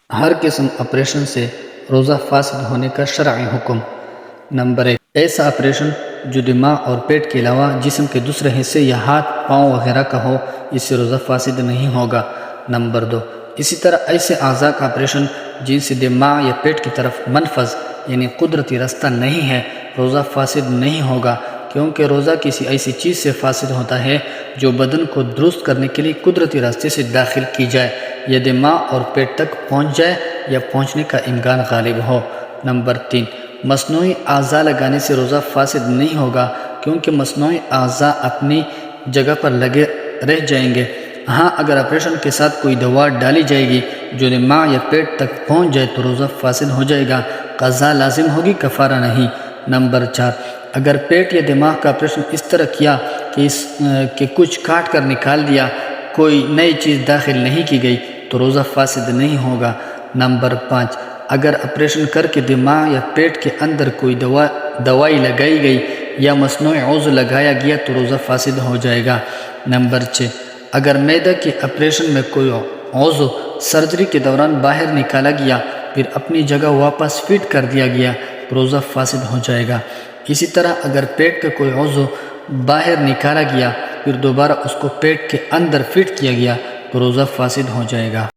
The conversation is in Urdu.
ہر قسم آپریشن سے روزہ فاسد ہونے کا شرعی حکم۔ نمبر 1، ایسا آپریشن جو دماغ اور پیٹ کے علاوہ جسم کے دوسرے حصے یا ہاتھ پاؤں وغیرہ کا ہو، اس سے روزہ فاسد نہیں ہوگا۔ نمبر 2، اسی طرح ایسے اعضاء کا آپریشن جن سے دماغ یا پیٹ کی طرف منفذ یعنی قدرتی رستہ نہیں ہے، روزہ فاسد نہیں ہوگا، کیونکہ روزہ کسی ایسی چیز سے فاسد ہوتا ہے جو بدن کو درست کرنے کے لیے قدرتی راستے سے داخل کی جائے یا دماغ اور پیٹ تک پہنچ جائے یا پہنچنے کا امکان غالب ہو۔ نمبر 3، مصنوعی اعضاء لگانے سے روزہ فاسد نہیں ہوگا، کیونکہ مصنوعی اعضاء اپنی جگہ پر لگے رہ جائیں گے۔ ہاں، اگر آپریشن کے ساتھ کوئی دوا ڈالی جائے گی جو دماغ یا پیٹ تک پہنچ جائے تو روزہ فاسد ہو جائے گا، قضا لازم ہوگی، کفارہ نہیں۔ نمبر 4، اگر پیٹ یا دماغ کا آپریشن اس طرح کیا کہ کچھ کاٹ کر نکال دیا، کوئی نئی چیز داخل نہیں کی گئی تو روزہ فاسد نہیں ہوگا۔ نمبر 5، اگر آپریشن کر کے دماغ یا پیٹ کے اندر کوئی دوائی لگائی گئی یا مصنوعی عضو لگایا گیا تو روزہ فاسد ہو جائے گا۔ نمبر 6، اگر معدہ کے آپریشن میں کوئی عضو سرجری کے دوران باہر نکالا گیا پھر اپنی جگہ واپس فٹ کر دیا گیا تو روزہ فاسد ہو جائے گا۔ اسی طرح اگر پیٹ کا کوئی عضو باہر نکالا گیا پھر دوبارہ اس کو پیٹ کے اندر فٹ کیا گیا تو روزہ فاسد ہو جائے گا۔